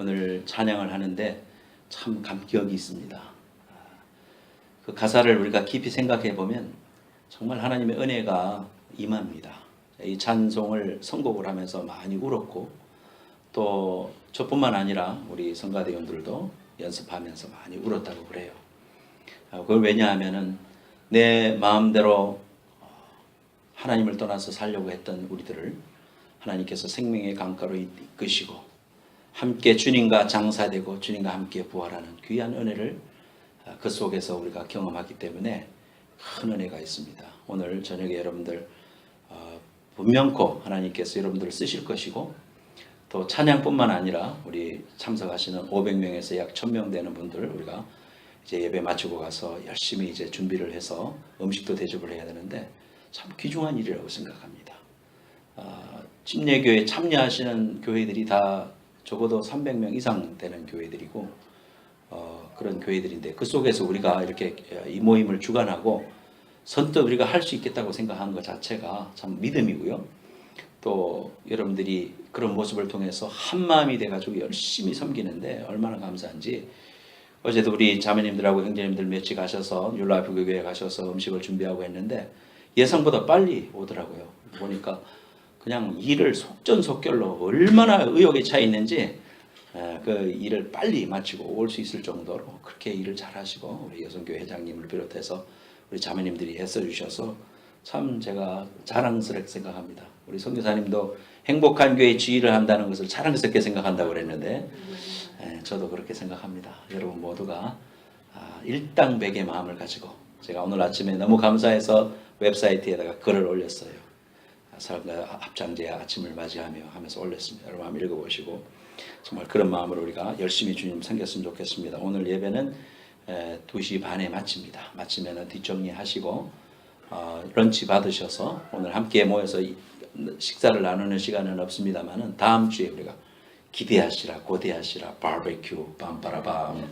오늘 찬양을 하는데 참 감격이 있습니다. 그 가사를 우리가 깊이 생각해 보면 정말 하나님의 은혜가 임합니다. 이 찬송을 선곡을 하면서 많이 울었고, 또 저뿐만 아니라 우리 성가대원들도 연습하면서 많이 울었다고 그래요. 그걸 왜냐하면은 내 마음대로 하나님을 떠나서 살려고 했던 우리들을 하나님께서 생명의 강가로 이끄시고 함께 주님과 장사되고 주님과 함께 부활하는 귀한 은혜를 그 속에서 우리가 경험하기 때문에 큰 은혜가 있습니다. 오늘 저녁에 여러분들 분명코 하나님께서 여러분들을 쓰실 것이고, 또 찬양뿐만 아니라 우리 참석하시는 500명에서 약 1000명 되는 분들 우리가 이제 예배 마치고 가서 열심히 이제 준비를 해서 음식도 대접을 해야 되는데 참 귀중한 일이라고 생각합니다. 침례교회 참여하시는 교회들이 다 적어도 300명 이상 되는 교회들이고 그런 교회들인데, 그 속에서 우리가 이렇게 이 모임을 주관하고 선뜻 우리가 할 수 있겠다고 생각한 것 자체가 참 믿음이고요. 또 여러분들이 그런 모습을 통해서 한 마음이 돼가지고 열심히 섬기는데 얼마나 감사한지. 어제도 우리 자매님들하고 형제님들 며칠 가셔서 율라이프 교회에 가셔서 음식을 준비하고 했는데 예상보다 빨리 오더라고요. 보니까 그냥 일을 속전속결로 얼마나 의욕에 차 있는지 그 일을 빨리 마치고 올 수 있을 정도로 그렇게 일을 잘하시고, 우리 여성교회 회장님을 비롯해서 우리 자매님들이 애써주셔서 참 제가 자랑스럽게 생각합니다. 우리 선교사님도 행복한 교회 지휘를 한다는 것을 자랑스럽게 생각한다고 그랬는데 저도 그렇게 생각합니다. 여러분 모두가 일당백의 마음을 가지고, 제가 오늘 아침에 너무 감사해서 웹사이트에다가 글을 올렸어요. 사람과 합장제의 아침을 맞이하며 하면서 올렸습니다. 여러분 한번 읽어보시고 정말 그런 마음으로 우리가 열심히 주님 섬겼으면 좋겠습니다. 오늘 예배는 2시 반에 마칩니다. 마치면 뒷정리하시고 런치 받으셔서 오늘 함께 모여서 식사를 나누는 시간은 없습니다만은 다음 주에 우리가 기대하시라, 고대하시라, 바베큐, 빰빠라밤.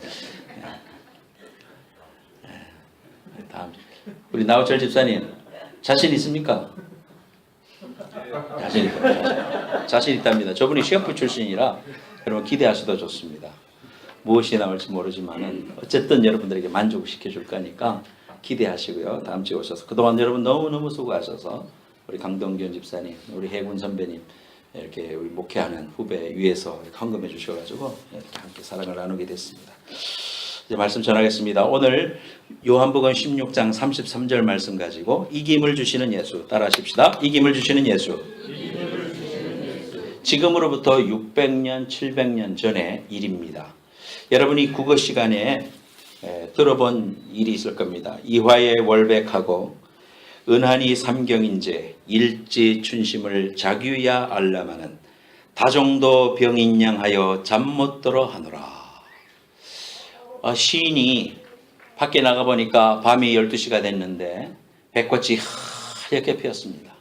다음 우리 나우철 집사님 자신 있습니까? 자신 있답니다. 저분이 셰프 출신이라 여러분 기대하셔도 좋습니다. 무엇이 나올지 모르지만은 어쨌든 여러분들에게 만족을 시켜줄 거니까 기대하시고요. 다음 주에 오셔서 그동안 여러분 너무너무 수고하셔서 우리 강동균 집사님, 우리 해군 선배님 이렇게 우리 목회하는 후배 위에서 헌금해 주셔가지고 이렇게 함께 사랑을 나누게 됐습니다. 이제 말씀 전하겠습니다. 오늘 요한복음 16장 33절 말씀 가지고 이김을 주시는 예수 따라하십시다. 이김을 주시는 예수. 지금으로부터 600년, 700년 전의 일입니다. 여러분이 국어 시간에 들어본 일이 있을 겁니다. 이화의 월백하고 은하니 삼경인제 일지 춘심을 자규야 알라마는 다정도 병인양하여 잠 못 들어 하노라. 시인이 밖에 나가보니까 밤이 12시가 됐는데 백꽃이 하얗게 피었습니다.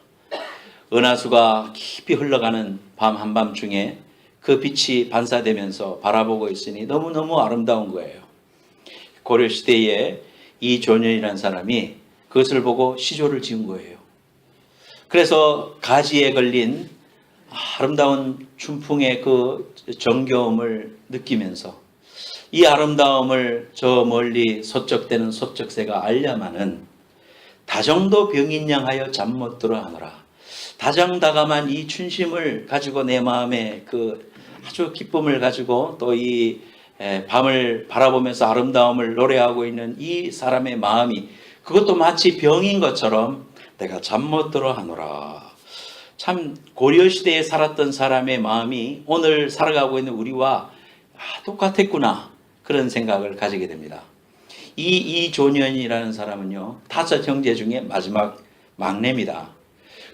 은하수가 깊이 흘러가는 밤 한밤중에 그 빛이 반사되면서 바라보고 있으니 너무너무 아름다운 거예요. 고려시대에 이 조년이라는 사람이 그것을 보고 시조를 지은 거예요. 그래서 가지에 걸린 아름다운 춘풍의 그 정겨움을 느끼면서 이 아름다움을 저 멀리 소쩍대는 소쩍새가 알려마는 다정도 병인양하여 잠 못 들어 하노라. 다정다감한 이 춘심을 가지고 내 마음에 그 아주 기쁨을 가지고 또 이 밤을 바라보면서 아름다움을 노래하고 있는 이 사람의 마음이 그것도 마치 병인 것처럼 내가 잠 못 들어 하노라. 참 고려시대에 살았던 사람의 마음이 오늘 살아가고 있는 우리와 똑같았구나, 그런 생각을 가지게 됩니다. 이조년이라는 사람은요 5 형제 중에 마지막 막내입니다.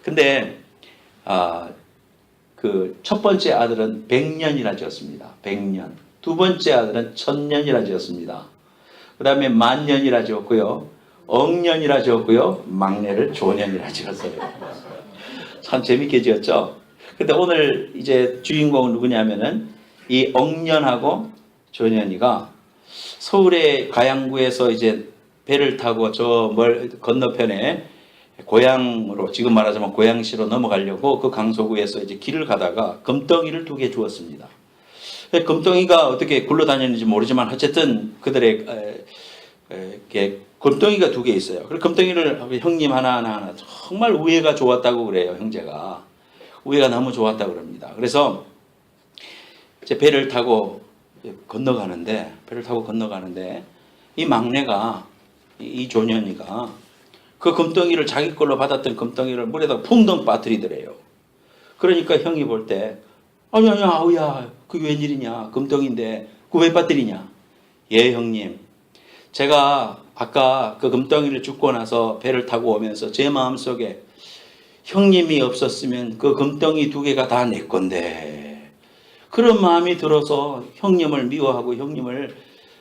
근데 그 첫 번째 아들은 100년이라 지었습니다. 100년. 두 번째 아들은 1000년이라 지었습니다. 그 다음에 10,000년이라 지었고요. 억년이라 지었고요. 막내를 조년이라 지었어요. 참 재밌게 지었죠. 근데 오늘 이제 주인공은 누구냐면은 이 억년하고 조년이가 서울의 가양구에서 이제 배를 타고 저 건너편에 고향으로, 지금 말하자면 고양시로 넘어가려고 그 강서구에서 이제 길을 가다가 금덩이를 2개 주었습니다. 금덩이가 어떻게 굴러다니는지 모르지만 어쨌든 그들의 금덩이가 두 개 있어요. 그 금덩이를 형님 하나 정말 우애가 좋았다고 그래요. 형제가 우애가 너무 좋았다고 그럽니다. 그래서 이제 배를 타고 건너가는데 이 막내가 이 조년이가 그 금덩이를 자기 걸로 받았던 금덩이를 물에다 풍덩 빠뜨리더래요. 그러니까 형이 볼 때 아니야 아우야 그게 웬일이냐 금덩인데 그거 왜 빠뜨리냐. 예 형님 제가 아까 그 금덩이를 줍고 나서 배를 타고 오면서 제 마음속에 형님이 없었으면 그 금덩이 두 개가 다 내 건데 그런 마음이 들어서 형님을 미워하고 형님을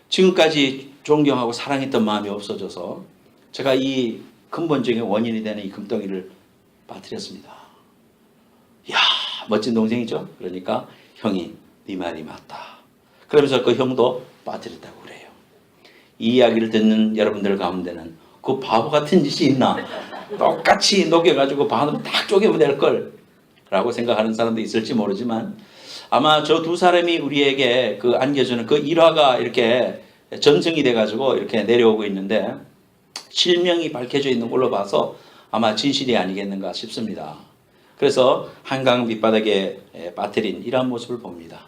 지금까지 존경하고 사랑했던 마음이 없어져서 제가 이 근본적인 원인이 되는 이 금덩이를 빠뜨렸습니다. 이야 멋진 동생이죠. 그러니까 형이 네 말이 맞다. 그러면서 그 형도 빠뜨렸다고 그래요. 이 이야기를 듣는 여러분들 가운데는 그 바보 같은 짓이 있나? 똑같이 녹여가지고 반으로 딱 쪼개면 될 걸 라고 생각하는 사람도 있을지 모르지만 아마 저 두 사람이 우리에게 그 안겨주는 그 일화가 이렇게 전승이 돼가지고 이렇게 내려오고 있는데 실명이 밝혀져 있는 걸로 봐서 아마 진실이 아니겠는가 싶습니다. 그래서 한강 밑바닥에 빠뜨린 이러한 모습을 봅니다.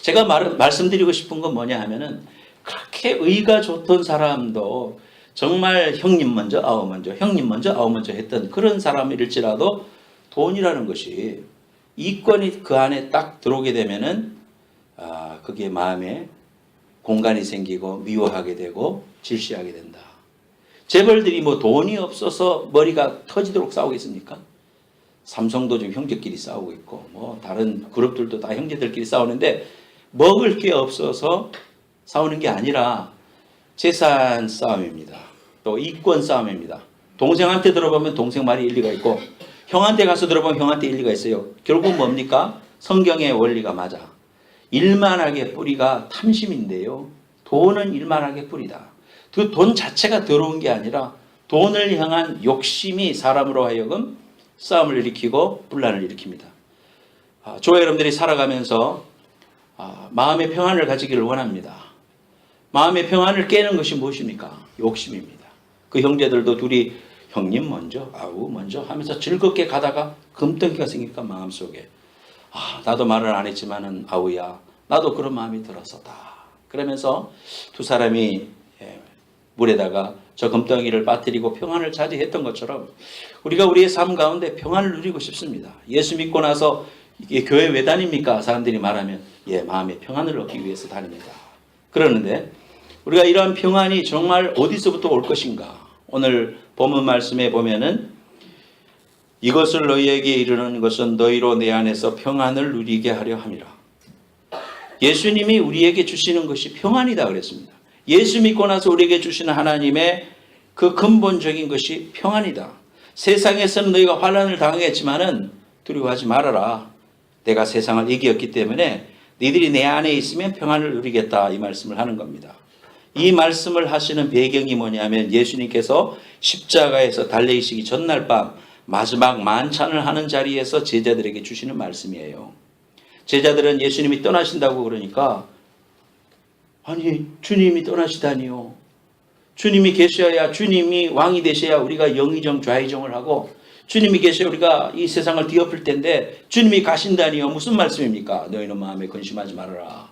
제가 말씀드리고 싶은 건 뭐냐 하면은 그렇게 의가 좋던 사람도 정말 형님 먼저 아우 먼저 형님 먼저 아우 먼저 했던 그런 사람일지라도 돈이라는 것이 이권이 그 안에 딱 들어오게 되면은 그게 마음에 공간이 생기고 미워하게 되고 질시하게 된다. 재벌들이 뭐 돈이 없어서 머리가 터지도록 싸우겠습니까? 삼성도 지금 형제끼리 싸우고 있고 뭐 다른 그룹들도 다 형제들끼리 싸우는데 먹을 게 없어서 싸우는 게 아니라 재산 싸움입니다. 또 이권 싸움입니다. 동생한테 들어보면 동생 말이 일리가 있고 형한테 가서 들어보면 형한테 일리가 있어요. 결국 뭡니까? 성경의 원리가 맞아. 일만하게 뿌리가 탐심인데요. 돈은 일만하게 뿌리다. 그 돈 자체가 더러운 게 아니라 돈을 향한 욕심이 사람으로 하여금 싸움을 일으키고 분란을 일으킵니다. 저와 여러분들이 살아가면서 마음의 평안을 가지기를 원합니다. 마음의 평안을 깨는 것이 무엇입니까? 욕심입니다. 그 형제들도 둘이 형님 먼저 아우 먼저 하면서 즐겁게 가다가 금덩이가 생기니까 마음속에 나도 말을 안 했지만은 아우야 나도 그런 마음이 들었었다. 그러면서 두 사람이 물에다가 저 금덩이를 빠뜨리고 평안을 차지했던 것처럼 우리가 우리의 삶 가운데 평안을 누리고 싶습니다. 예수 믿고 나서 이게 교회 왜 다닙니까? 사람들이 말하면 마음의 평안을 얻기 위해서 다닙니다. 그러는데 우리가 이러한 평안이 정말 어디서부터 올 것인가? 오늘 본문 말씀에 보면은 이것을 너희에게 이르는 것은 너희로 내 안에서 평안을 누리게 하려 함이라. 예수님이 우리에게 주시는 것이 평안이다 그랬습니다. 예수 믿고 나서 우리에게 주시는 하나님의 그 근본적인 것이 평안이다. 세상에서는 너희가 환난을 당하겠지만은 두려워하지 말아라. 내가 세상을 이겼기 때문에 너희들이 내 안에 있으면 평안을 누리겠다. 이 말씀을 하는 겁니다. 이 말씀을 하시는 배경이 뭐냐면 예수님께서 십자가에서 달리시기 전날 밤 마지막 만찬을 하는 자리에서 제자들에게 주시는 말씀이에요. 제자들은 예수님이 떠나신다고 그러니까 아니 주님이 떠나시다니요. 주님이 계셔야 주님이 왕이 되셔야 우리가 영의정 좌의정을 하고 주님이 계셔야 우리가 이 세상을 뒤엎을 텐데 주님이 가신다니요. 무슨 말씀입니까? 너희는 마음에 근심하지 말아라.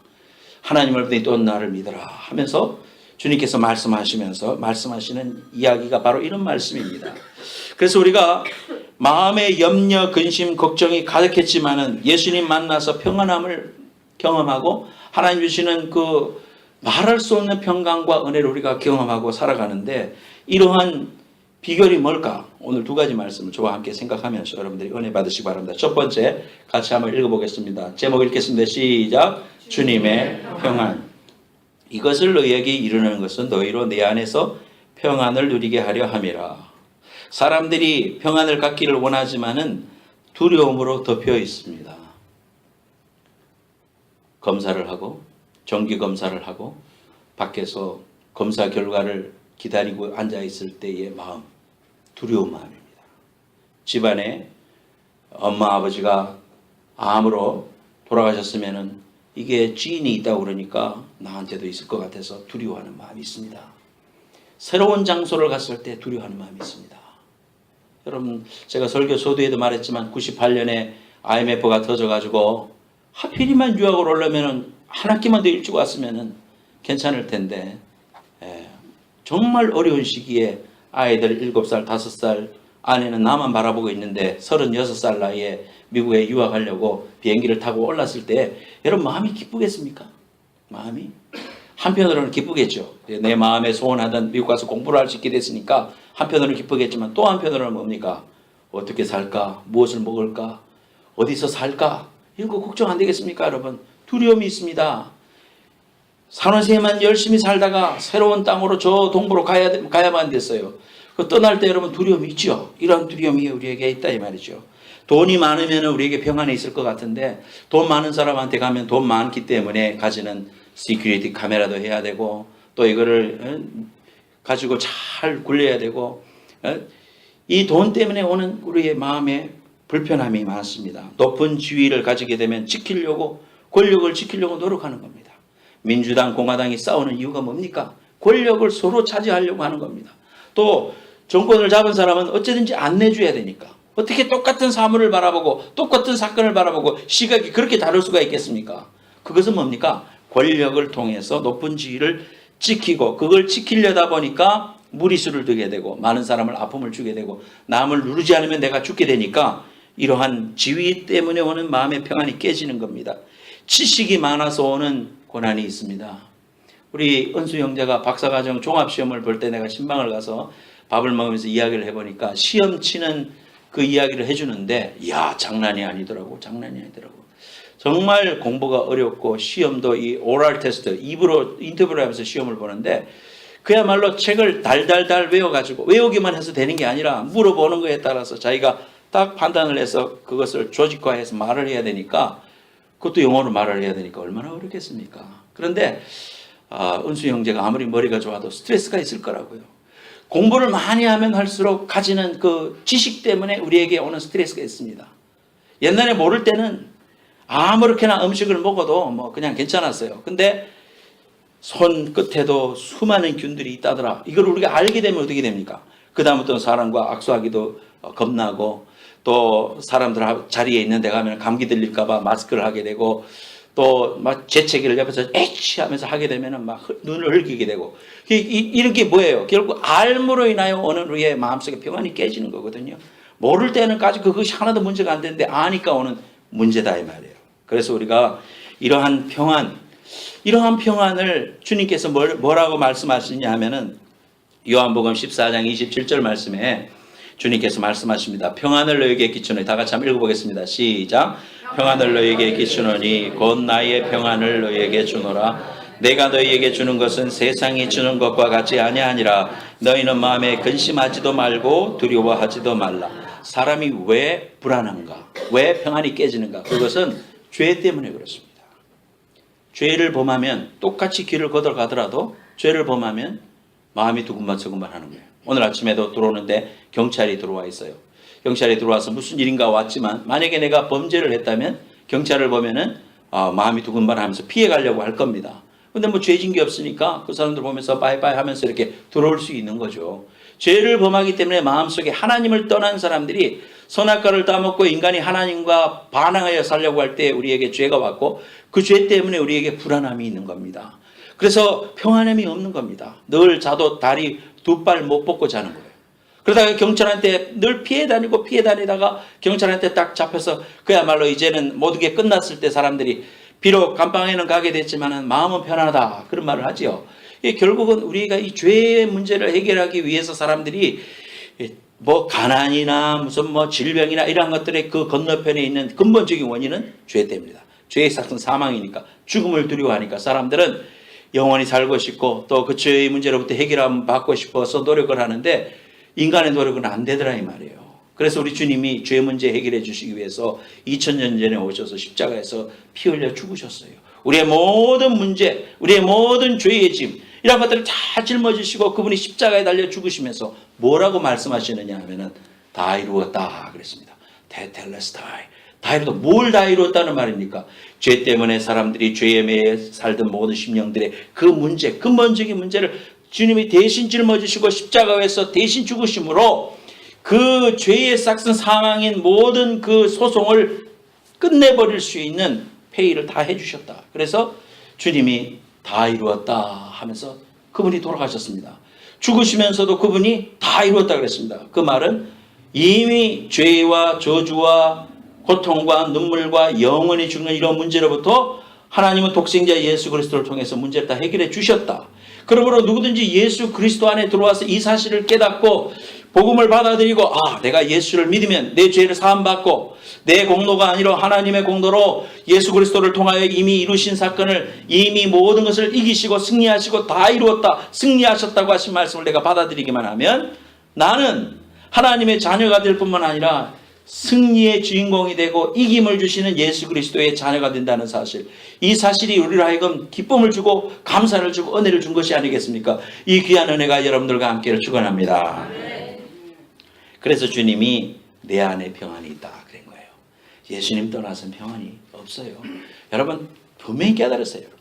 하나님을 믿더니 또 나를 믿어라 하면서 주님께서 말씀하시는 이야기가 바로 이런 말씀입니다. 그래서 우리가 마음의 염려, 근심, 걱정이 가득했지만은 예수님 만나서 평안함을 경험하고 하나님 주시는 그 말할 수 없는 평강과 은혜를 우리가 경험하고 살아가는데 이러한 비결이 뭘까? 오늘 두 가지 말씀을 저와 함께 생각하면서 여러분들이 은혜 받으시기 바랍니다. 첫 번째 같이 한번 읽어보겠습니다. 제목 읽겠습니다. 시작. 주님의 평안. 이것을 너희에게 이르는 것은 너희로 내 안에서 평안을 누리게 하려 함이라. 사람들이 평안을 갖기를 원하지만은 두려움으로 덮여 있습니다. 검사를 하고 정기 검사를 하고 밖에서 검사 결과를 기다리고 앉아 있을 때의 마음, 두려운 마음입니다. 집안에 엄마 아버지가 암으로 돌아가셨으면은 이게 지인이 있다고 그러니까 나한테도 있을 것 같아서 두려워하는 마음이 있습니다. 새로운 장소를 갔을 때 두려워하는 마음이 있습니다. 여러분, 제가 설교 서두에도 말했지만 98년에 IMF가 터져가지고 하필이만 유학을 오려면 한 학기만 더 일찍 왔으면 괜찮을 텐데, 정말 어려운 시기에 아이들 7살, 5살, 아내는 나만 바라보고 있는데 36살 나이에 미국에 유학하려고 비행기를 타고 올랐을 때 여러분 마음이 기쁘겠습니까? 마음이? 한편으로는 기쁘겠죠. 내 마음에 소원하던 미국 가서 공부를 할 수 있게 됐으니까 한편으로는 기쁘겠지만 또 한편으로는 뭡니까? 어떻게 살까? 무엇을 먹을까? 어디서 살까? 이런 거 걱정 안 되겠습니까, 여러분? 두려움이 있습니다. 산호세에만 열심히 살다가 새로운 땅으로 저 동부로 가야만 됐어요. 그 떠날 때 여러분 두려움이 있죠. 이런 두려움이 우리에게 있다 이 말이죠. 돈이 많으면 우리에게 평안이 있을 것 같은데 돈 많은 사람한테 가면 돈 많기 때문에 가지는 시큐리티 카메라도 해야 되고 또 이거를 가지고 잘 굴려야 되고 이 돈 때문에 오는 우리의 마음에 불편함이 많습니다. 높은 지위를 가지게 되면 지키려고 권력을 지키려고 노력하는 겁니다. 민주당, 공화당이 싸우는 이유가 뭡니까? 권력을 서로 차지하려고 하는 겁니다. 또 정권을 잡은 사람은 어쨌든지 안 내줘야 되니까. 어떻게 똑같은 사물을 바라보고 똑같은 사건을 바라보고 시각이 그렇게 다를 수가 있겠습니까? 그것은 뭡니까? 권력을 통해서 높은 지위를 지키고 그걸 지키려다 보니까 무리수를 두게 되고 많은 사람을 아픔을 주게 되고 남을 누르지 않으면 내가 죽게 되니까 이러한 지위 때문에 오는 마음의 평안이 깨지는 겁니다. 지식이 많아서 오는 고난이 있습니다. 우리 은수 형제가 박사과정 종합시험을 볼 때 내가 신방을 가서 밥을 먹으면서 이야기를 해보니까 시험 치는 그 이야기를 해주는데 이야 장난이 아니더라고. 장난이 아니더라고. 정말 공부가 어렵고 시험도 이 오럴 테스트 입으로 인터뷰를 하면서 시험을 보는데 그야말로 책을 달달달 외워가지고 외우기만 해서 되는 게 아니라 물어보는 거에 따라서 자기가 딱 판단을 해서 그것을 조직화해서 말을 해야 되니까 그것도 영어로 말을 해야 되니까 얼마나 어렵겠습니까? 그런데 은수 형제가 아무리 머리가 좋아도 스트레스가 있을 거라고요. 공부를 많이 하면 할수록 가지는 그 지식 때문에 우리에게 오는 스트레스가 있습니다. 옛날에 모를 때는 아무렇게나 음식을 먹어도 뭐 그냥 괜찮았어요. 근데 손 끝에도 수많은 균들이 있다더라. 이걸 우리가 알게 되면 어떻게 됩니까? 그 다음부터는 사람과 악수하기도 겁나고 또 사람들 자리에 있는 데 가면 감기 들릴까 봐 마스크를 하게 되고 또 막 재채기를 옆에서 에치 하면서 하게 되면 막 눈을 흘기게 되고 이런 게 뭐예요? 결국 알므로 인하여 오는 우리의 마음속에 평안이 깨지는 거거든요. 모를 때는까지 그것이 하나도 문제가 안 되는데 아니까 오는 문제다 이 말이에요. 그래서 우리가 이러한 평안을 주님께서 뭐라고 말씀하시냐 하면은 요한복음 14장 27절 말씀에 주님께서 말씀하십니다. 평안을 너에게 끼치노니 다 같이 한번 읽어보겠습니다. 시작. 평안을 너에게 끼치노니 곧 나의 평안을 너에게 주노라. 내가 너희에게 주는 것은 세상이 주는 것과 같이 아니하니라. 너희는 마음에 근심하지도 말고 두려워하지도 말라. 사람이 왜 불안한가? 왜 평안이 깨지는가? 그것은 죄 때문에 그렇습니다. 죄를 범하면 똑같이 길을 걷어가더라도 죄를 범하면 마음이 두근반두근반 하는 거예요. 오늘 아침에도 들어오는데 경찰이 들어와 있어요. 경찰이 들어와서 무슨 일인가 왔지만 만약에 내가 범죄를 했다면 경찰을 보면은 마음이 두근반하면서 피해가려고 할 겁니다. 근데 뭐 죄진 게 없으니까 그 사람들 보면서 바이바이 하면서 이렇게 들어올 수 있는 거죠. 죄를 범하기 때문에 마음속에 하나님을 떠난 사람들이 선악과를 따먹고 인간이 하나님과 반항하여 살려고 할 때 우리에게 죄가 왔고 그 죄 때문에 우리에게 불안함이 있는 겁니다. 그래서 평안함이 없는 겁니다. 늘 자도 다리 두 발 못 뻗고 자는 거예요. 그러다가 경찰한테 늘 피해 다니다가 경찰한테 딱 잡혀서 그야말로 이제는 모든 게 끝났을 때 사람들이 비록 감방에는 가게 됐지만 마음은 편하다 그런 말을 하지요. 결국은 우리가 이 죄의 문제를 해결하기 위해서 사람들이 뭐 가난이나 무슨 뭐 질병이나 이런 것들의 그 건너편에 있는 근본적인 원인은 죄 때문이다. 죄의 삭은 사망이니까 죽음을 두려워하니까 사람들은 영원히 살고 싶고 또 그 죄의 문제로부터 해결함 받고 싶어서 노력을 하는데 인간의 노력은 안 되더라 이 말이에요. 그래서 우리 주님이 죄 문제 해결해 주시기 위해서 2000년 전에 오셔서 십자가에서 피 흘려 죽으셨어요. 우리의 모든 문제, 우리의 모든 죄의 짐 이런 것들을 다 짊어지시고 그분이 십자가에 달려 죽으시면서 뭐라고 말씀하시느냐 하면은 다 이루었다 그랬습니다. 테텔레스타이 다 이루었다. 뭘 다 이루었다는 말입니까? 죄 때문에 사람들이 죄에 매여 살던 모든 심령들의 그 문제, 근본적인 문제를 주님이 대신 짊어지시고 십자가에서 대신 죽으심으로 그 죄의 싹슨 사망인 모든 그 소송을 끝내버릴 수 있는 페이를 다 해주셨다. 그래서 주님이 다 이루었다 하면서 그분이 돌아가셨습니다. 죽으시면서도 그분이 다 이루었다 그랬습니다. 그 말은 이미 죄와 저주와 고통과 눈물과 영원히 죽는 이런 문제로부터 하나님은 독생자 예수 그리스도를 통해서 문제를 다 해결해 주셨다. 그러므로 누구든지 예수 그리스도 안에 들어와서 이 사실을 깨닫고 복음을 받아들이고 내가 예수를 믿으면 내 죄를 사함받고 내 공로가 아니라 하나님의 공로로 예수 그리스도를 통하여 이미 이루신 사건을 이미 모든 것을 이기시고 승리하시고 다 이루었다. 승리하셨다고 하신 말씀을 내가 받아들이기만 하면 나는 하나님의 자녀가 될 뿐만 아니라 승리의 주인공이 되고 이김을 주시는 예수 그리스도의 자녀가 된다는 사실, 이 사실이 우리로 하여금 기쁨을 주고 감사를 주고 은혜를 준 것이 아니겠습니까? 이 귀한 은혜가 여러분들과 함께를 축원합니다. 그래서 주님이 내 안에 평안이 있다 그런 거예요. 예수님 떠나서는 평안이 없어요. 여러분 분명히 깨달으세요.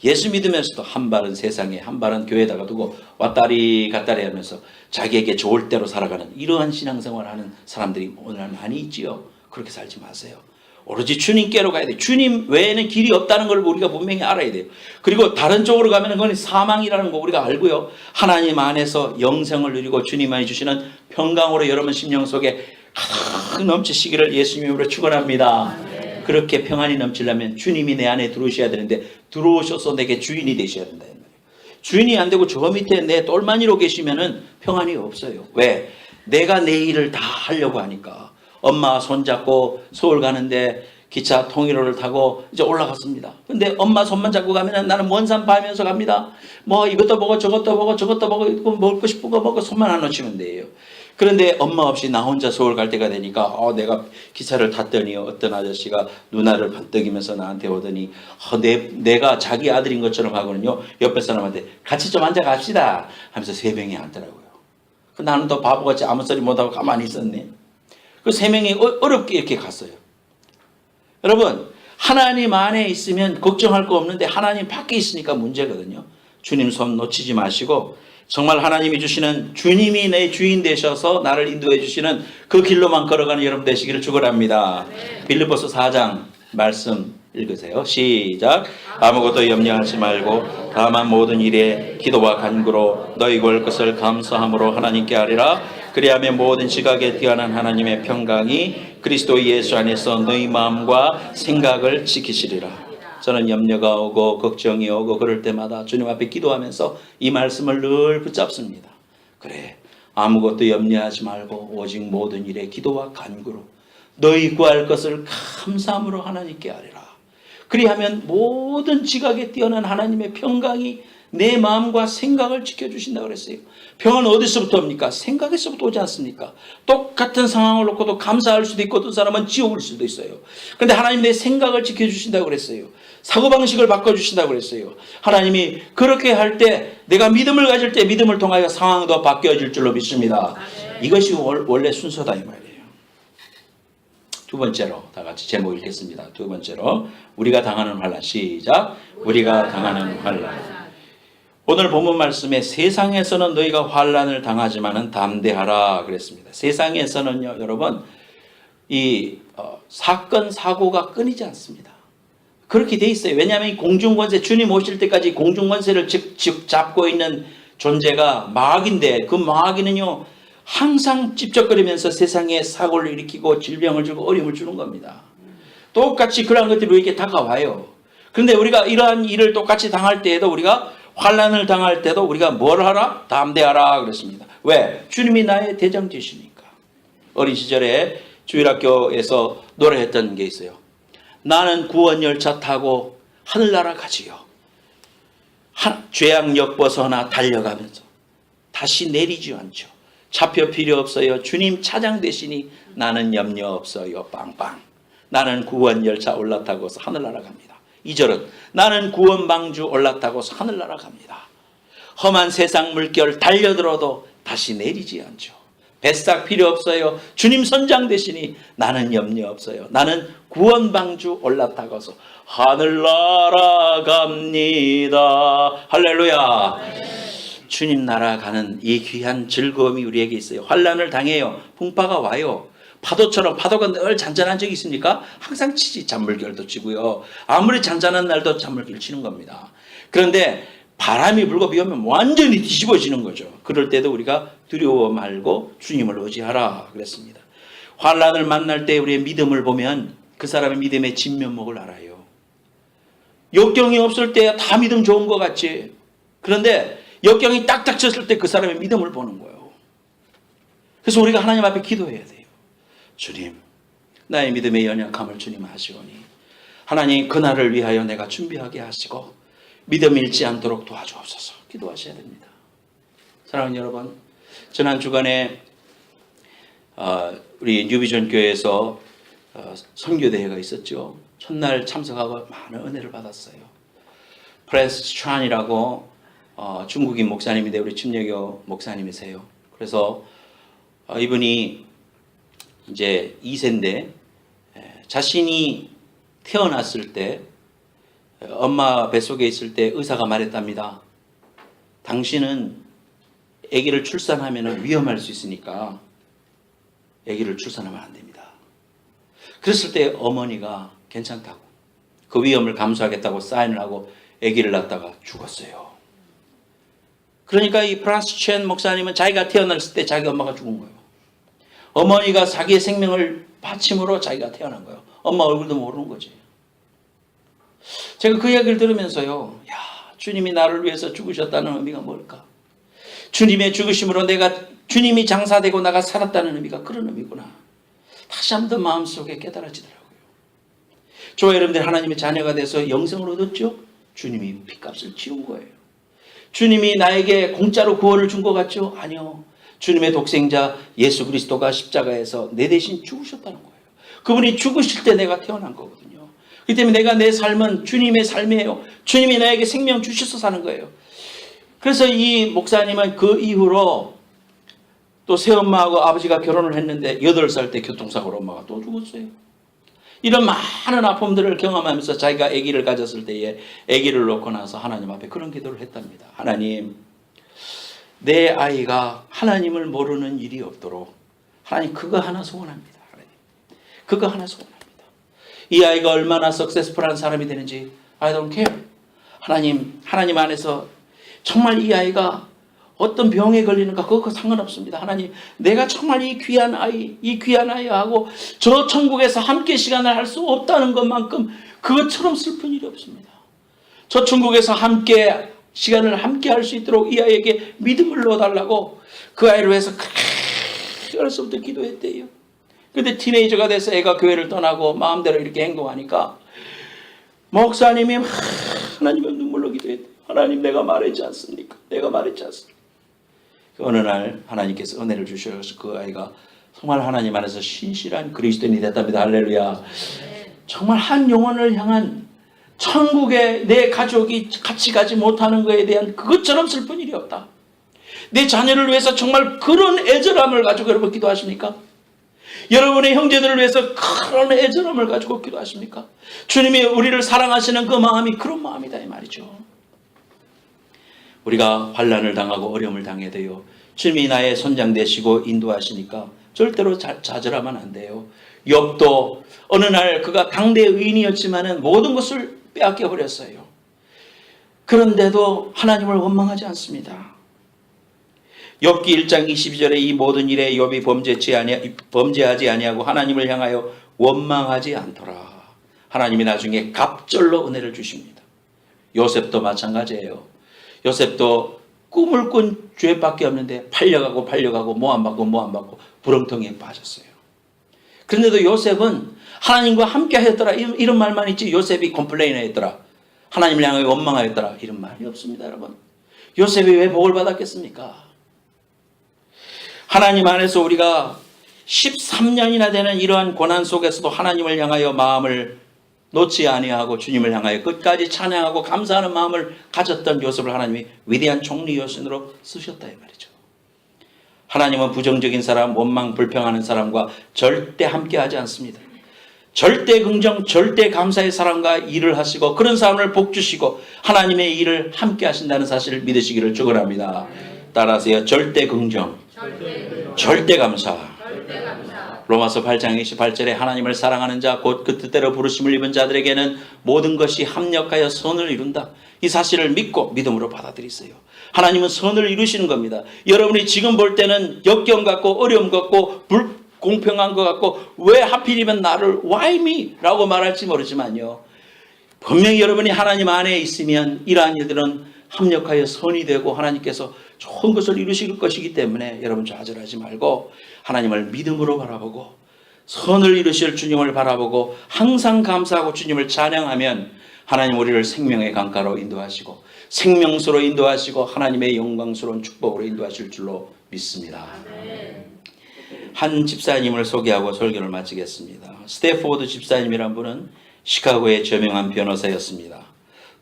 예수 믿으면서도 한 발은 세상에 한 발은 교회에다가 두고 왔다리 갔다리 하면서 자기에게 좋을 대로 살아가는 이러한 신앙생활을 하는 사람들이 오늘 많이 있지요. 그렇게 살지 마세요. 오로지 주님께로 가야 돼요. 주님 외에는 길이 없다는 걸 우리가 분명히 알아야 돼요. 그리고 다른 쪽으로 가면 그건 사망이라는 거 우리가 알고요. 하나님 안에서 영생을 누리고 주님만이 주시는 평강으로 여러분 심령 속에 넘치시기를 예수님으로 축원합니다. 그렇게 평안이 넘치려면 주님이 내 안에 들어오셔야 되는데 들어오셔서 내게 주인이 되셔야 된다. 주인이 안 되고 저 밑에 내 똘마니로 계시면은 평안이 없어요. 왜? 내가 내 일을 다 하려고 하니까. 엄마 손잡고 서울 가는데 기차 통일호를 타고 이제 올라갔습니다. 근데 엄마 손만 잡고 가면은 나는 먼 산 봐면서 갑니다. 뭐 이것도 보고 저것도 보고 저것도 보고 먹고 싶은 거 먹고 손만 안 놓치면 돼요. 그런데 엄마 없이 나 혼자 서울 갈 때가 되니까 내가 기차를 탔더니 어떤 아저씨가 누나를 번뜩이면서 나한테 오더니 내가 자기 아들인 것처럼 하거든요. 옆에 사람한테 같이 좀 앉아 갑시다 하면서 세 명이 앉더라고요. 나는 또 바보같이 아무 소리 못하고 가만히 있었네. 그 세 명이 어렵게 이렇게 갔어요. 여러분 하나님 안에 있으면 걱정할 거 없는데 하나님 밖에 있으니까 문제거든요. 주님 손 놓치지 마시고 정말 하나님이 주시는 주님이 내 주인 되셔서 나를 인도해 주시는 그 길로만 걸어가는 여러분 되시기를 축원합니다. 빌립보서 4장 말씀 읽으세요. 시작. 아무것도 염려하지 말고 다만 모든 일에 기도와 간구로 너희 구할 것을 감사함으로 하나님께 아뢰라. 그리하면 모든 지각에 뛰어난 하나님의 평강이 그리스도 예수 안에서 너희 마음과 생각을 지키시리라. 저는 염려가 오고 걱정이 오고 그럴 때마다 주님 앞에 기도하면서 이 말씀을 늘 붙잡습니다. 그래, 아무것도 염려하지 말고 오직 모든 일에 기도와 간구로 너희 구할 것을 감사함으로 하나님께 아뢰라. 그리하면 모든 지각에 뛰어난 하나님의 평강이 내 마음과 생각을 지켜주신다고 그랬어요. 평안은 어디서부터 옵니까? 생각에서부터 오지 않습니까? 똑같은 상황을 놓고도 감사할 수도 있고 어떤 사람은 지옥일 수도 있어요. 그런데 하나님 내 생각을 지켜주신다고 그랬어요. 사고방식을 바꿔주신다고 그랬어요. 하나님이 그렇게 할 때 내가 믿음을 가질 때 믿음을 통하여 상황도 바뀌어질 줄로 믿습니다. 이것이 원래 순서다 이 말이에요. 두 번째로 다 같이 제목 읽겠습니다. 두 번째로 우리가 당하는 환난. 시작. 우리가 당하는 환난. 오늘 본문 말씀에 세상에서는 너희가 환난을 당하지만은 담대하라 그랬습니다. 세상에서는요 여러분 이 사건 사고가 끊이지 않습니다. 그렇게 돼 있어요. 왜냐하면 이 공중권세 주님 오실 때까지 공중권세를 즉 잡고 있는 존재가 마귀인데 그 마귀는요 항상 찝쩍거리면서 세상에 사고를 일으키고 질병을 주고 어려움을 주는 겁니다. 똑같이 그러한 것들이 우리에게 다가와요. 그런데 우리가 이러한 일을 똑같이 당할 때에도 우리가 환난을 당할 때도 우리가 뭘 하라? 담대하라 그랬습니다. 왜? 주님이 나의 대장되시니까. 어린 시절에 주일학교에서 노래했던 게 있어요. 나는 구원열차 타고 하늘나라 가지요. 죄악역 벗어나 달려가면서 다시 내리지 않죠. 차표 필요 없어요. 주님 차장 되시니 나는 염려 없어요. 빵빵. 나는 구원열차 올라타고서 하늘나라 갑니다. 2절은 나는 구원방주 올라타고서 하늘나라 갑니다. 험한 세상 물결 달려들어도 다시 내리지 않죠. 배싹 필요 없어요. 주님 선장 되시니 나는 염려 없어요. 나는 구원방주 올라타가서 하늘 날아갑니다. 할렐루야. 주님 나라 가는 이 귀한 즐거움이 우리에게 있어요. 환난을 당해요. 풍파가 와요. 파도처럼. 파도가 늘 잔잔한 적이 있습니까? 항상 치지. 잔물결도 치고요. 아무리 잔잔한 날도 잔물결 치는 겁니다. 그런데 바람이 불고 비 오면 완전히 뒤집어지는 거죠. 그럴 때도 우리가 두려워 말고 주님을 의지하라 그랬습니다. 환난을 만날 때 우리의 믿음을 보면 그 사람의 믿음의 진면목을 알아요. 역경이 없을 때 다 믿음 좋은 것 같지. 그런데 역경이 딱딱 쳤을 때 그 사람의 믿음을 보는 거예요. 그래서 우리가 하나님 앞에 기도해야 돼요. 주님, 나의 믿음의 연약함을 주님 아시오니 하나님 그날을 위하여 내가 준비하게 하시고 믿음 잃지 않도록 도와주옵소서. 기도하셔야 됩니다. 사랑하는 여러분, 지난 주간에 우리 뉴비전 교회에서 선교대회가 있었죠. 첫날 참석하고 많은 은혜를 받았어요. 프랜시스 찬이라고 중국인 목사님인데 우리 침례교 목사님이세요. 그래서 이분이 이제 2세인데 자신이 태어났을 때 엄마 뱃속에 있을 때 의사가 말했답니다. 당신은 아기를 출산하면 위험할 수 있으니까 아기를 출산하면 안 됩니다. 그랬을 때 어머니가 괜찮다고 그 위험을 감수하겠다고 사인을 하고 아기를 낳다가 죽었어요. 그러니까 이 프란스 첸 목사님은 자기가 태어났을 때 자기 엄마가 죽은 거예요. 어머니가 자기의 생명을 바침으로 자기가 태어난 거예요. 엄마 얼굴도 모르는 거지. 제가 그 이야기를 들으면서요. 야, 주님이 나를 위해서 죽으셨다는 의미가 뭘까? 주님의 죽으심으로 주님이 장사되고 나가 살았다는 의미가 그런 의미구나. 다시 한 번 마음속에 깨달아지더라고요. 저와 여러분들 하나님의 자녀가 돼서 영생을 얻었죠? 주님이 핏값을 치운 거예요. 주님이 나에게 공짜로 구원을 준 것 같죠? 아니요. 주님의 독생자 예수 그리스도가 십자가에서 내 대신 죽으셨다는 거예요. 그분이 죽으실 때 내가 태어난 거거든요. 그렇기 때문에 내가 내 삶은 주님의 삶이에요. 주님이 나에게 생명 주셔서 사는 거예요. 그래서 이 목사님은 그 이후로 또 새엄마하고 아버지가 결혼을 했는데 8살 때 교통사고로 엄마가 또 죽었어요. 이런 많은 아픔들을 경험하면서 자기가 아기를 가졌을 때에 아기를 놓고 나서 하나님 앞에 그런 기도를 했답니다. 하나님, 내 아이가 하나님을 모르는 일이 없도록 하나님 그거 하나 소원합니다. 하나님, 그거 하나 소원합니다. 이 아이가 얼마나 석세스풀한 사람이 되는지 I don't care. 하나님 안에서 정말 이 아이가 어떤 병에 걸리는가 그거 상관없습니다. 하나님, 내가 정말 이 귀한 아이하고 저 천국에서 함께 시간을 할 수 없다는 것만큼 그것처럼 슬픈 일이 없습니다. 저 천국에서 함께 시간을 함께 할 수 있도록 이 아이에게 믿음을 넣어달라고 그 아이를 위해서 어려서부터 기도했대요. 그런데 티네이저가 돼서 애가 교회를 떠나고 마음대로 이렇게 행동하니까 목사님이 하나님의 눈물로 기도했대요. 하나님, 내가 말했지 않습니까? 어느 날 하나님께서 은혜를 주셔서 그 아이가 정말 하나님 안에서 신실한 그리스도인이 됐답니다. 할렐루야. 정말 한 영혼을 향한 천국에 내 가족이 같이 가지 못하는 것에 대한 그것처럼 슬픈 일이 없다. 내 자녀를 위해서 정말 그런 애절함을 가지고 여러분 기도하십니까? 여러분의 형제들을 위해서 그런 애절함을 가지고 기도하십니까? 주님이 우리를 사랑하시는 그 마음이 그런 마음이다 이 말이죠. 우리가 환난을 당하고 어려움을 당해야 돼요. 주님이 나의 선장 되시고 인도하시니까 절대로 좌절하면 안 돼요. 욥도 어느 날 그가 당대 의인이었지만은 모든 것을 빼앗겨 버렸어요. 그런데도 하나님을 원망하지 않습니다. 욥기 1장 22절에 이 모든 일에 욥이 범죄하지 아니하고 하나님을 향하여 원망하지 않더라. 하나님이 나중에 갑절로 은혜를 주십니다. 요셉도 마찬가지예요. 요셉도 꿈을 꾼 죄밖에 없는데 팔려가고 모함받고 부렁텅이에 빠졌어요. 그런데도 요셉은 하나님과 함께 하였더라 이런 말만 있지 요셉이 컴플레인 하였더라, 하나님을 향하여 원망하였더라 이런 말이 없습니다. 여러분, 요셉이 왜 복을 받았겠습니까? 하나님 안에서 우리가 13년이나 되는 이러한 고난 속에서도 하나님을 향하여 마음을 놓지 아니하고 주님을 향하여 끝까지 찬양하고 감사하는 마음을 가졌던 요셉을 하나님이 위대한 총리 여신으로 쓰셨다 이 말이죠. 하나님은 부정적인 사람, 원망, 불평하는 사람과 절대 함께하지 않습니다. 절대 긍정, 절대 감사의 사람과 일을 하시고 그런 사람을 복주시고 하나님의 일을 함께 하신다는 사실을 믿으시기를 축원합니다. 따라하세요. 절대 긍정, 절대 감사. 로마서 8장 28절에 하나님을 사랑하는 자 곧 그 뜻대로 부르심을 입은 자들에게는 모든 것이 합력하여 선을 이룬다. 이 사실을 믿고 믿음으로 받아들이세요. 하나님은 선을 이루시는 겁니다. 여러분이 지금 볼 때는 역경 같고 어려움 같고 불공평한 것 같고 왜 하필이면 나를 why me? 라고 말할지 모르지만요. 분명히 여러분이 하나님 안에 있으면 이러한 일들은 합력하여 선이 되고 하나님께서 좋은 것을 이루실 것이기 때문에 여러분 좌절하지 말고 하나님을 믿음으로 바라보고 선을 이루실 주님을 바라보고 항상 감사하고 주님을 찬양하면 하나님 우리를 생명의 강가로 인도하시고 생명수로 인도하시고 하나님의 영광스러운 축복으로 인도하실 줄로 믿습니다. 한 집사님을 소개하고 설교를 마치겠습니다. 스태포드 집사님이란 분은 시카고의 저명한 변호사였습니다.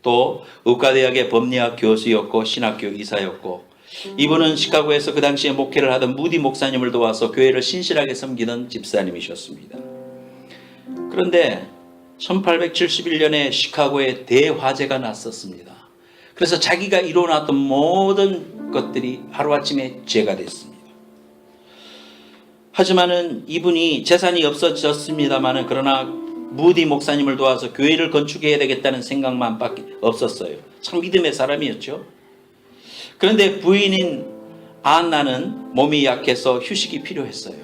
또 의과대학의 법리학 교수였고 신학교 이사였고 이분은 시카고에서 그 당시에 목회를 하던 무디 목사님을 도와서 교회를 신실하게 섬기던 집사님이셨습니다. 그런데 1871년에 시카고에 대화재가 났었습니다. 그래서 자기가 이뤄놨던 모든 것들이 하루아침에 재가 됐습니다. 하지만은 이분이 재산이 없어졌습니다마는 그러나 무디 목사님을 도와서 교회를 건축해야 되겠다는 생각만 밖에 없었어요. 참 믿음의 사람이었죠. 그런데 부인인 안나는 몸이 약해서 휴식이 필요했어요.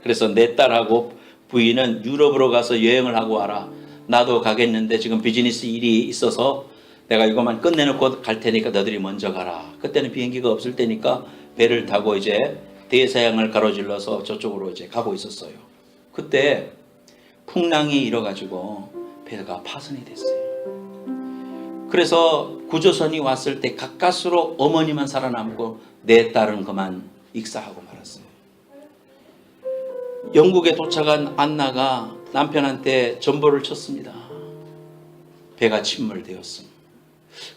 그래서 내 딸하고 부인은 유럽으로 가서 여행을 하고 와라. 나도 가겠는데 지금 비즈니스 일이 있어서 내가 이것만 끝내놓고 갈 테니까 너희들이 먼저 가라. 그때는 비행기가 없을 때니까 배를 타고 이제 대서양을 가로질러서 저쪽으로 이제 가고 있었어요. 그때 풍랑이 일어가지고 배가 파손이 됐어요. 그래서 구조선이 왔을 때 가까스로 어머니만 살아남고 내 딸은 그만 익사하고 말았어요. 영국에 도착한 안나가 남편한테 전보를 쳤습니다. 배가 침몰되었습니다.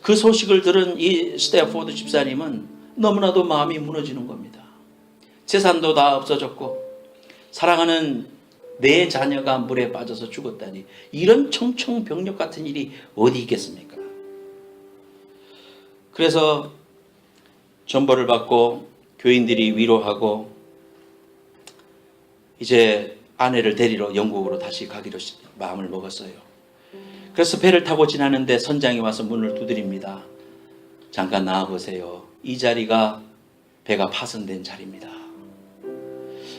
그 소식을 들은 이 스태포드 집사님은 너무나도 마음이 무너지는 겁니다. 재산도 다 없어졌고 사랑하는 내 자녀가 물에 빠져서 죽었다니 이런 청청병력 같은 일이 어디 있겠습니까? 그래서 전보를 받고 교인들이 위로하고 이제 아내를 데리러 영국으로 다시 가기로 마음을 먹었어요. 그래서 배를 타고 지나는데 선장이 와서 문을 두드립니다. 잠깐 나와보세요. 이 자리가 배가 파손된 자리입니다.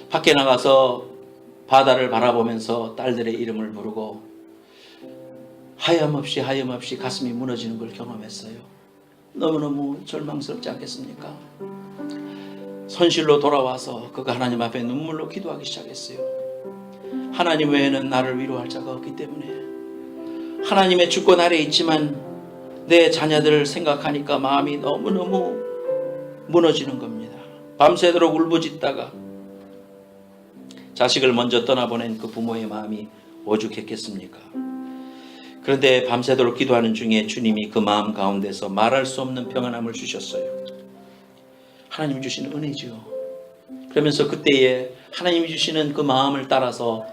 밖에 나가서 바다를 바라보면서 딸들의 이름을 부르고 하염없이 가슴이 무너지는 걸 경험했어요. 너무너무 절망스럽지 않겠습니까? 손실로 돌아와서 그가 하나님 앞에 눈물로 기도하기 시작했어요. 하나님 외에는 나를 위로할 자가 없기 때문에 하나님의 주권 아래 있지만 내 자녀들을 생각하니까 마음이 너무너무 무너지는 겁니다. 밤새도록 울부짖다가 자식을 먼저 떠나보낸 그 부모의 마음이 오죽했겠습니까? 그런데 밤새도록 기도하는 중에 주님이 그 마음 가운데서 말할 수 없는 평안함을 주셨어요. 하나님이 주시는 은혜죠. 그러면서 그때에 하나님이 주시는 그 마음을 따라서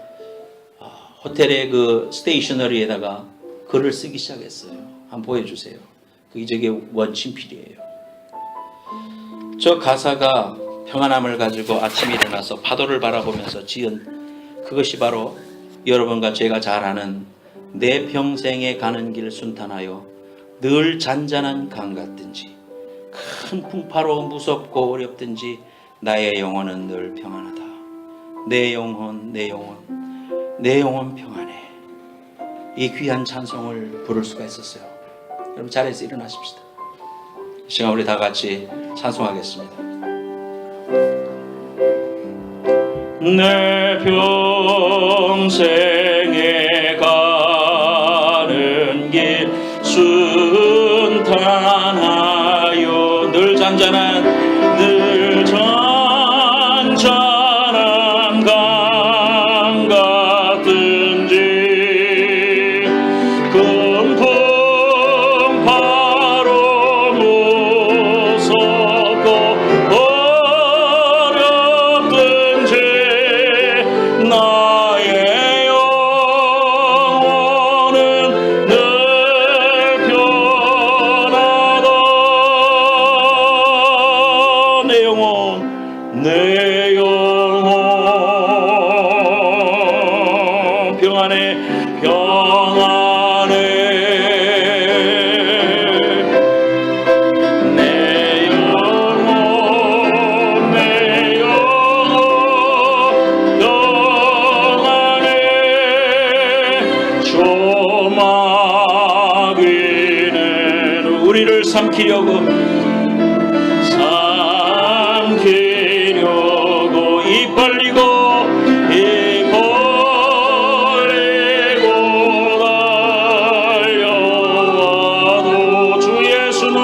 호텔의 그 스테이셔너리에다가 글을 쓰기 시작했어요. 한번 보여주세요. 그게 저게 원친필이에요. 저 가사가 평안함을 가지고 아침에 일어나서 파도를 바라보면서 지은 그것이 바로 여러분과 제가 잘 아는 내 평생에 가는 길 순탄하여 늘 잔잔한 강 같든지 큰 풍파로 무섭고 어렵든지 나의 영혼은 늘 평안하다. 내 영혼 평안해. 이 귀한 찬송을 부를 수가 있었어요. 여러분 자리에서 일어나십시다. 이 시간 우리 다 같이 찬송하겠습니다. 내 평생에 가는 길 순탄하여 늘 잔잔한 강 같은지 큰 풍파로 무섭고 우리를 삼키려고 입 벌리고 달려와도 주 예수는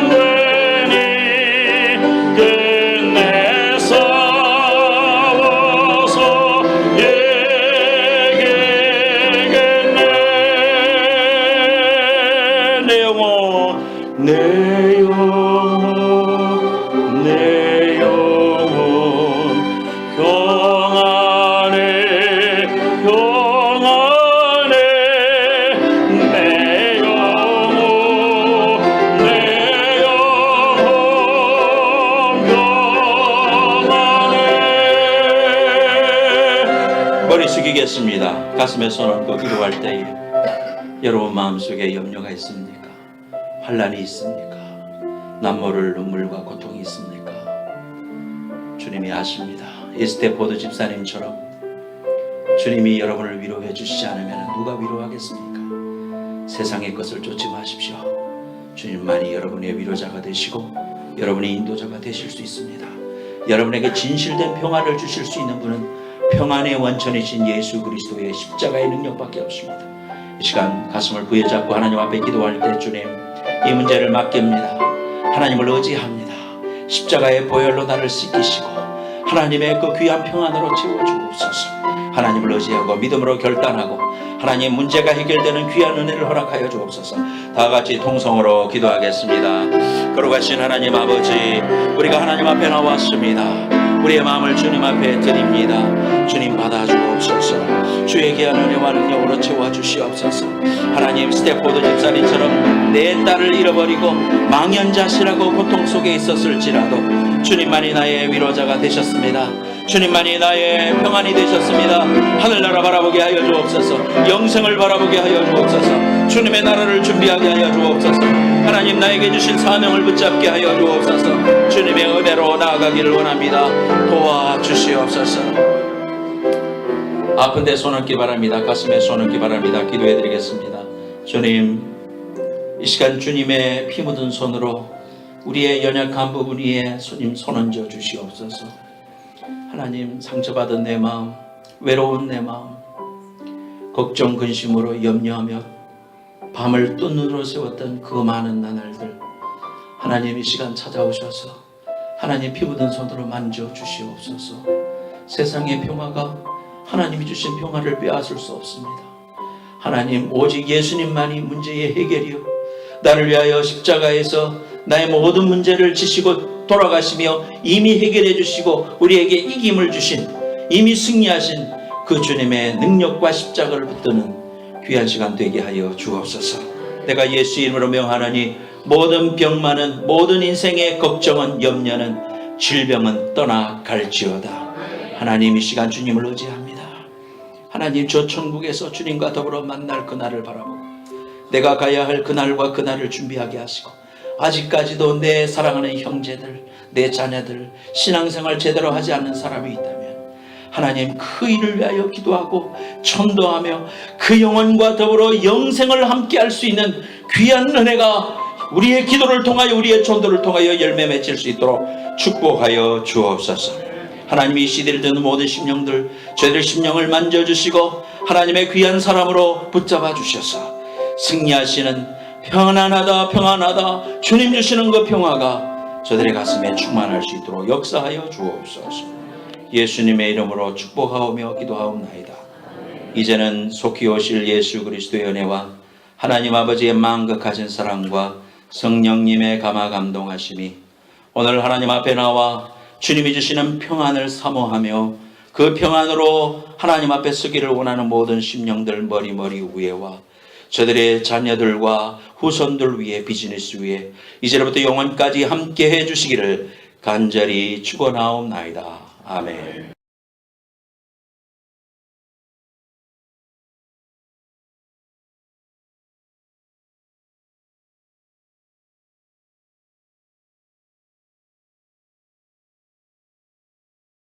의존되니 끝내 싸워서 얘기겠네. 내 영혼 평안해 평안해. 내 영혼 평안해. 머리 숙이겠습니다. 가슴에 손 얹고 기도할 때에 여러분 마음속에 염려가 있습니까? 환난이 있습니까? 남모를 눈물과 고통이 있습니까? 주님이 아십니다. 스테포드 집사님처럼 주님이 여러분을 위로해 주시지 않으면 누가 위로하겠습니까? 세상의 것을 쫓지 마십시오. 주님만이 여러분의 위로자가 되시고 여러분의 인도자가 되실 수 있습니다. 여러분에게 진실된 평화를 주실 수 있는 분은 평안의 원천이신 예수 그리스도의 십자가의 능력밖에 없습니다. 이 시간 가슴을 부여잡고 하나님 앞에 기도할 때 주님, 이 문제를 맡깁니다. 하나님을 의지합니다. 십자가의 보혈로 나를 씻기시고 하나님의 그 귀한 평안으로 채워주옵소서. 하나님을 의지하고 믿음으로 결단하고 하나님 문제가 해결되는 귀한 은혜를 허락하여 주옵소서. 다같이 통성으로 기도하겠습니다. 거룩하신 하나님 아버지, 우리가 하나님 앞에 나왔습니다. 우리의 마음을 주님 앞에 드립니다. 주님 받아주옵소서. 주의 귀한 은혜와 능력으로 채워주시옵소서. 하나님, 스테포드 집사님처럼 내 딸을 잃어버리고 망연자실하고 고통 속에 있었을지라도 주님만이 나의 위로자가 되셨습니다. 주님만이 나의 평안이 되셨습니다. 하늘나라 바라보게 하여 주옵소서. 영생을 바라보게 하여 주옵소서. 주님의 나라를 준비하게 하여 주옵소서. 하나님, 나에게 주신 사명을 붙잡게 하여 주옵소서. 주님의 은혜로 나아가기를 원합니다. 도와주시옵소서. 아픈데 손 얹기 바랍니다. 가슴에 손 얹기 바랍니다. 기도해 드리겠습니다. 주님, 이 시간 주님의 피 묻은 손으로 우리의 연약한 부분 위에 주님 손 얹어 주시옵소서. 하나님, 상처받은 내 마음, 외로운 내 마음, 걱정 근심으로 염려하며 밤을 또 눈으로 세웠던 그 많은 나날들, 하나님 이 시간 찾아오셔서 하나님 피 묻은 손으로 만져 주시옵소서. 세상의 평화가 하나님이 주신 평화를 빼앗을 수 없습니다. 하나님, 오직 예수님만이 문제의 해결이요, 나를 위하여 십자가에서 나의 모든 문제를 지시고 돌아가시며 이미 해결해 주시고 우리에게 이김을 주신, 이미 승리하신 그 주님의 능력과 십자가를 붙드는 귀한 시간 되게 하여 주옵소서. 내가 예수 이름으로 명하노니 모든 병만은, 모든 인생의 걱정은, 염려는, 질병은 떠나갈지어다. 하나님, 이 시간 주님을 의지합니다. 하나님, 저 천국에서 주님과 더불어 만날 그날을 바라보고 내가 가야 할 그날과 그날을 준비하게 하시고, 아직까지도 내 사랑하는 형제들, 내 자녀들 신앙생활 제대로 하지 않는 사람이 있다면 하나님, 그 일을 위하여 기도하고 천도하며 그 영혼과 더불어 영생을 함께 할 수 있는 귀한 은혜가 우리의 기도를 통하여, 우리의 전도를 통하여 열매 맺힐 수 있도록 축복하여 주옵소서. 하나님, 이 CD를 듣는 모든 심령들, 저희들 심령을 만져주시고 하나님의 귀한 사람으로 붙잡아 주셔서 승리하시는 평안하다 평안하다 주님 주시는 그 평화가 저들의 가슴에 충만할 수 있도록 역사하여 주옵소서. 예수님의 이름으로 축복하오며 기도하옵나이다. 이제는 속히 오실 예수 그리스도의 은혜와 하나님 아버지의 만극하신 사랑과 성령님의 감화 감동하심이 오늘 하나님 앞에 나와 주님이 주시는 평안을 사모하며 그 평안으로 하나님 앞에 서기를 원하는 모든 심령들 머리 위에와 저들의 자녀들과 후손들 위에, 비즈니스 위에 이제부터 영원까지 함께 해주시기를 간절히 축원하옵나이다. 아멘.